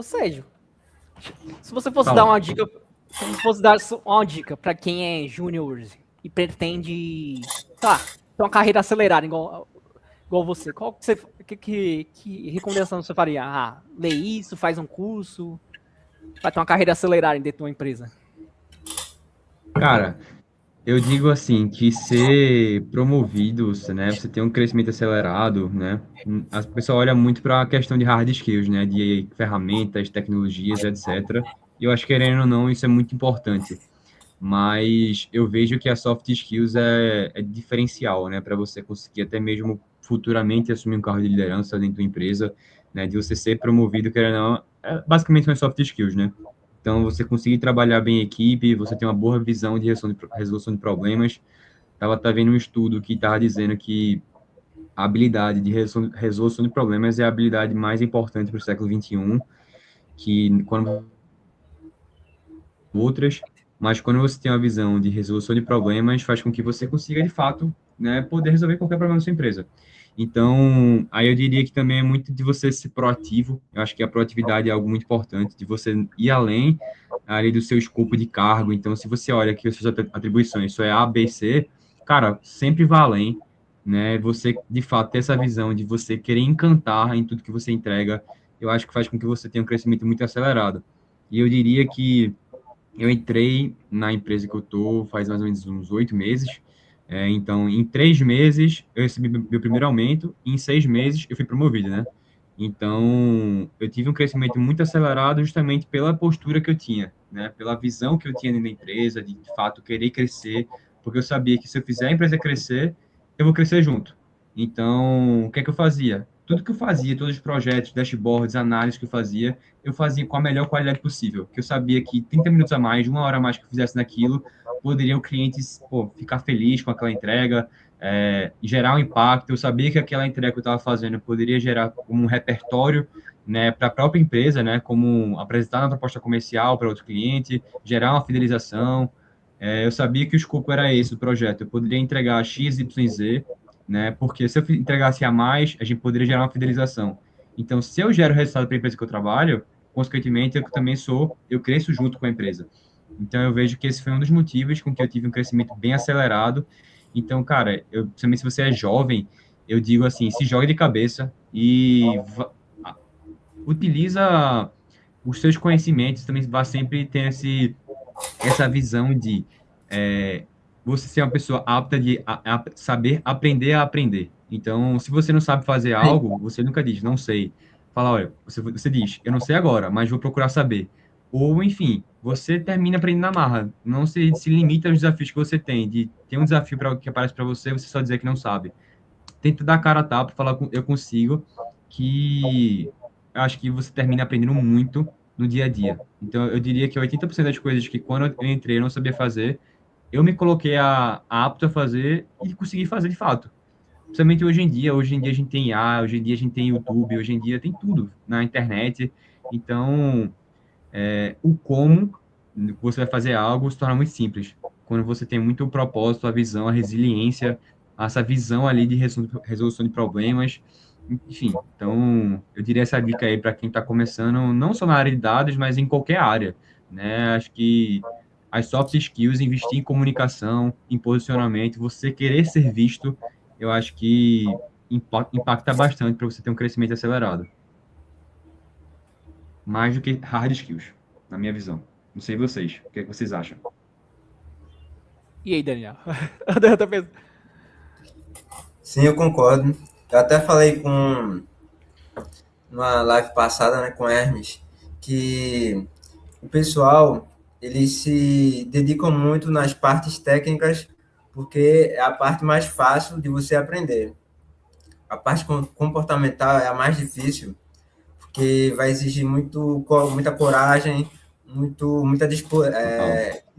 Sérgio, se você fosse dar Fala. uma dica, se você fosse dar uma dica para quem é júnior e pretende, tá, ter uma carreira acelerada igual você, qual que, você, que recomendação você faria? Ah, lê isso, faz um curso, para ter uma carreira acelerada dentro de uma empresa. Cara, eu digo assim, que ser promovido, né, você tem um crescimento acelerado, né, a pessoa olha muito para a questão de hard skills, né, de ferramentas, tecnologias, etc. E eu acho que, querendo ou não, isso é muito importante. Mas eu vejo que a soft skills é diferencial, né, para você conseguir até mesmo futuramente assumir um cargo de liderança dentro da empresa, né, de você ser promovido, querendo ou não, basicamente são as soft skills, né. Então, você conseguir trabalhar bem em equipe, você ter uma boa visão de resolução de problemas. Ela tá vendo um estudo que estava dizendo que a habilidade de resolução de problemas é a habilidade mais importante para o século XXI, que quando outras, mas quando você tem uma visão de resolução de problemas, faz com que você consiga, de fato, né, poder resolver qualquer problema da sua empresa. Então, aí eu diria que também é muito de você ser proativo. Eu acho que a proatividade é algo muito importante, de você ir além ali do seu escopo de cargo. Então, se você olha que as suas atribuições, isso é A, B, C, cara, sempre vá além, né? Você, de fato, ter essa visão de você querer encantar em tudo que você entrega, eu acho que faz com que você tenha um crescimento muito acelerado. E eu diria que eu entrei na empresa que eu tô faz mais ou menos uns 8 meses. Então, em 3 meses, eu recebi meu primeiro aumento, e em 6 meses, eu fui promovido, né? Então, eu tive um crescimento muito acelerado justamente pela postura que eu tinha, né? Pela visão que eu tinha dentro da empresa, de fato, querer crescer, porque eu sabia que se eu fizer a empresa crescer, eu vou crescer junto. Então, o que é que eu fazia? Tudo que eu fazia, todos os projetos, dashboards, análises que eu fazia com a melhor qualidade possível, que eu sabia que 30 minutos a mais, 1 hora a mais que eu fizesse naquilo, poderia o cliente, pô, ficar feliz com aquela entrega, gerar um impacto. Eu sabia que aquela entrega que eu estava fazendo poderia gerar um repertório, né, para a própria empresa, né, como apresentar uma proposta comercial para outro cliente, gerar uma fidelização. Eu sabia que o escopo era esse do projeto. Eu poderia entregar X, Y, Z, né, porque se eu entregasse a mais, a gente poderia gerar uma fidelização. Então, se eu gero resultado para a empresa que eu trabalho, consequentemente, eu cresço junto com a empresa. Então, eu vejo que esse foi um dos motivos com que eu tive um crescimento bem acelerado. Então, cara, principalmente se você é jovem, eu digo assim, se joga de cabeça e utiliza os seus conhecimentos, também vai sempre ter essa visão de é, você ser uma pessoa apta de saber aprender a aprender. Então, se você não sabe fazer Sim. algo, você nunca diz, não sei. Fala, olha, você diz, eu não sei agora, mas vou procurar saber. Ou, enfim, você termina aprendendo na marra. Não se limita aos desafios que você tem. De ter um desafio que aparece para você, você só dizer que não sabe. Tenta dar cara a tapa, falar, eu consigo, que eu acho que você termina aprendendo muito no dia a dia. Então, eu diria que 80% das coisas que quando eu entrei eu não sabia fazer, eu me coloquei a apto a fazer e consegui fazer de fato. Principalmente hoje em dia a gente tem IA, hoje em dia a gente tem YouTube, hoje em dia tem tudo na internet. Então, o como você vai fazer algo se torna muito simples. Quando você tem muito o propósito, a visão, a resiliência, essa visão ali de resolução de problemas, enfim. Então, eu diria essa dica aí para quem está começando, não só na área de dados, mas em qualquer área, né? Acho que as soft skills, investir em comunicação, em posicionamento, você querer ser visto, eu acho que impacta bastante para você ter um crescimento acelerado. Mais do que hard skills, na minha visão. Não sei vocês, o que é que vocês acham? E aí, Daniel? Eu tô pensando. Sim, eu concordo. Eu até falei com numa live passada, né, com Hermes, que o pessoal eles se dedicam muito nas partes técnicas porque é a parte mais fácil de você aprender. A parte comportamental é a mais difícil porque vai exigir muita coragem, muita Total.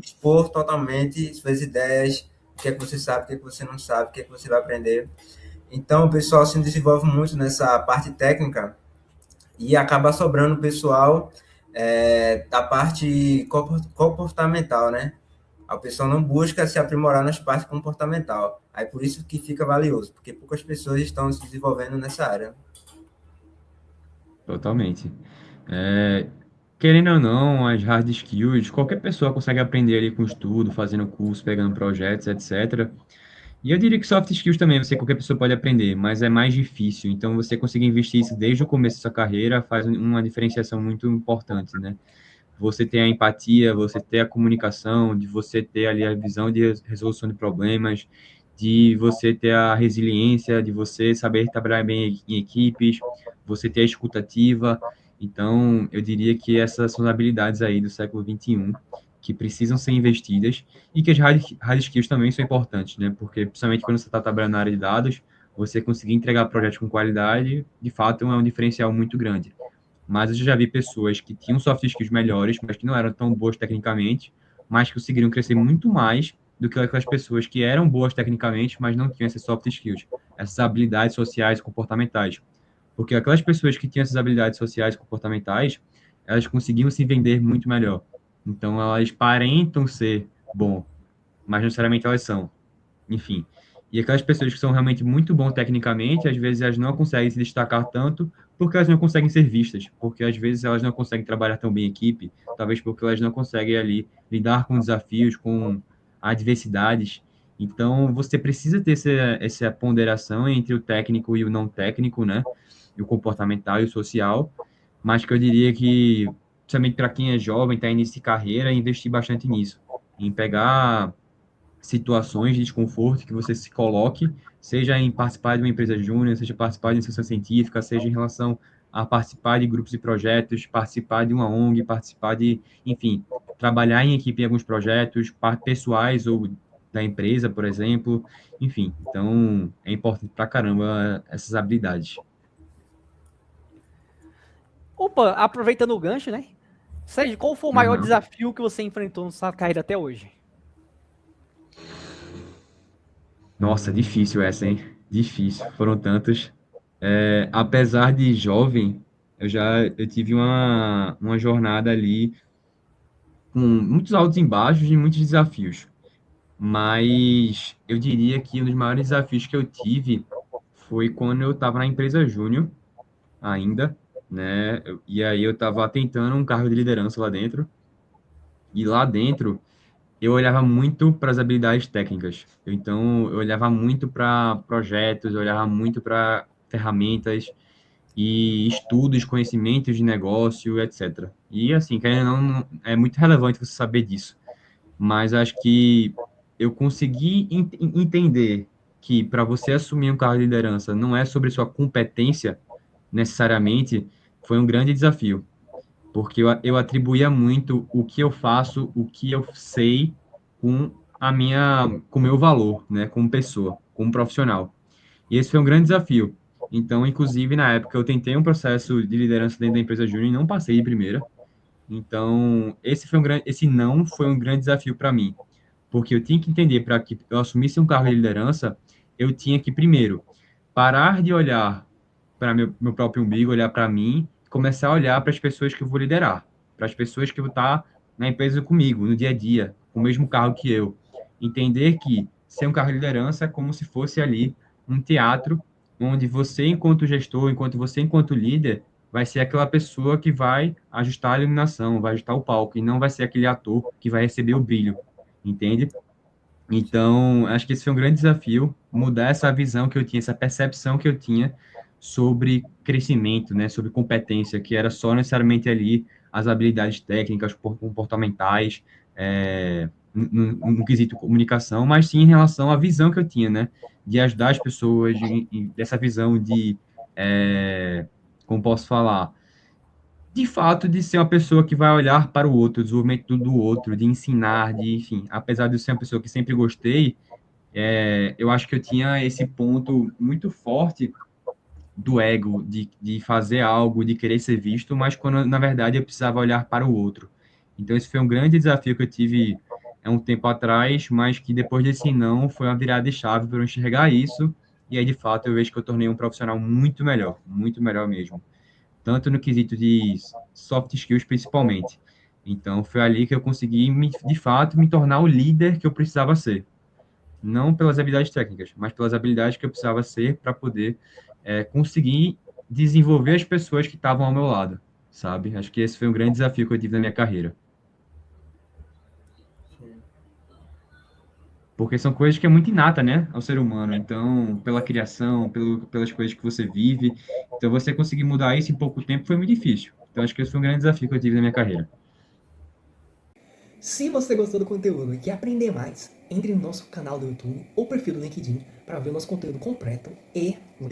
expor totalmente suas ideias, o que é que você sabe, o que é que você não sabe, o que é que você vai aprender. Então, o pessoal se desenvolve muito nessa parte técnica e acaba sobrando o pessoal da parte comportamental, né? O pessoal não busca se aprimorar nas partes comportamental. Aí por isso que fica valioso, porque poucas pessoas estão se desenvolvendo nessa área. Totalmente. Querendo ou não, as hard skills, qualquer pessoa consegue aprender ali com estudo, fazendo curso, pegando projetos, etc. E eu diria que soft skills também, qualquer pessoa pode aprender, mas é mais difícil. Então, você conseguir investir isso desde o começo da sua carreira faz uma diferenciação muito importante, né? Você ter a empatia, você ter a comunicação, de você ter ali a visão de resolução de problemas, de você ter a resiliência, de você saber trabalhar bem em equipes, você ter a escutativa. Então, eu diria que essas são as habilidades aí do século XXI que precisam ser investidas e que as hard skills também são importantes, né? Porque, principalmente quando você está trabalhando na área de dados, você conseguir entregar projetos com qualidade, de fato, é um diferencial muito grande. Mas eu já vi pessoas que tinham soft skills melhores, mas que não eram tão boas tecnicamente, mas que conseguiram crescer muito mais do que aquelas pessoas que eram boas tecnicamente, mas não tinham essas soft skills, essas habilidades sociais e comportamentais. Porque aquelas pessoas que tinham essas habilidades sociais e comportamentais, elas conseguiam se vender muito melhor. Então, elas parentam ser bom, mas não necessariamente elas são. Enfim. E aquelas pessoas que são realmente muito bom tecnicamente, às vezes elas não conseguem se destacar tanto porque elas não conseguem ser vistas, porque às vezes elas não conseguem trabalhar tão bem em equipe, talvez porque elas não conseguem ali lidar com desafios, com adversidades. Então, você precisa ter essa ponderação entre o técnico e o não técnico, né? E o comportamental e o social, mas que eu diria que, principalmente para quem é jovem, está em início de carreira, investir bastante nisso, em pegar situações de desconforto que você se coloque, seja em participar de uma empresa júnior, seja participar de iniciação científica, seja em relação a participar de grupos e projetos, participar de uma ONG, participar de, enfim, trabalhar em equipe em alguns projetos pessoais ou da empresa, por exemplo, enfim. Então, é importante pra caramba essas habilidades. Opa, aproveitando o gancho, né? Sérgio, qual foi o maior Uhum. desafio que você enfrentou na sua carreira até hoje? Nossa, difícil essa, hein? Difícil. Foram tantos. Apesar de jovem, eu tive uma jornada ali com muitos altos e baixos e muitos desafios. Mas eu diria que um dos maiores desafios que eu tive foi quando eu estava na empresa júnior ainda, né? E aí eu estava tentando um cargo de liderança lá dentro. E lá dentro eu olhava muito para as habilidades técnicas. Então eu olhava muito para projetos, eu olhava muito para ferramentas e estudos, conhecimentos de negócio, etc. E assim, querendo ou não, é muito relevante você saber disso. Mas acho que eu consegui entender que para você assumir um cargo de liderança não é sobre sua competência necessariamente, foi um grande desafio, porque eu atribuía muito o que eu faço, o que eu sei com com o meu valor, né, como pessoa, como profissional. E esse foi um grande desafio. Então, inclusive, na época, eu tentei um processo de liderança dentro da empresa júnior e não passei de primeira. Então, esse não foi um grande desafio para mim, porque eu tinha que entender para que eu assumisse um cargo de liderança, eu tinha que primeiro parar de olhar para meu próprio umbigo, olhar para mim, começar a olhar para as pessoas que eu vou liderar, para as pessoas que vão estar na empresa comigo, no dia a dia, com o mesmo cargo que eu. Entender que ser um cargo de liderança é como se fosse ali um teatro onde você, enquanto gestor, enquanto você, enquanto líder, vai ser aquela pessoa que vai ajustar a iluminação, vai ajustar o palco, e não vai ser aquele ator que vai receber o brilho, entende? Então, acho que esse foi um grande desafio, mudar essa visão que eu tinha, essa percepção que eu tinha sobre crescimento, né, sobre competência, que era só necessariamente ali as habilidades técnicas, comportamentais, no quesito comunicação, mas sim em relação à visão que eu tinha, né, de ajudar as pessoas, dessa visão de, como posso falar, de fato, de ser uma pessoa que vai olhar para o outro, o desenvolvimento do outro, de ensinar, de, enfim, apesar de eu ser uma pessoa que sempre gostei, eu acho que eu tinha esse ponto muito forte do ego, de fazer algo, de querer ser visto, mas quando, na verdade, eu precisava olhar para o outro. Então, esse foi um grande desafio que eu tive há um tempo atrás, mas que depois desse não, foi uma virada de chave para eu enxergar isso, e aí, de fato, eu vejo que eu tornei um profissional muito melhor mesmo, tanto no quesito de soft skills principalmente. Então, foi ali que eu consegui, de fato, me tornar o líder que eu precisava ser. Não pelas habilidades técnicas, mas pelas habilidades que eu precisava ser para poder conseguir desenvolver as pessoas que estavam ao meu lado. sabe? Acho que esse foi um grande desafio que eu tive na minha carreira. Porque são coisas que é muito inata, né, ao ser humano. Então, pela criação, pelas coisas que você vive. Então, você conseguir mudar isso em pouco tempo foi muito difícil. Então, acho que esse foi um grande desafio que eu tive na minha carreira. Se você gostou do conteúdo e quer aprender mais, entre no nosso canal do YouTube ou perfil do LinkedIn para ver o nosso conteúdo completo e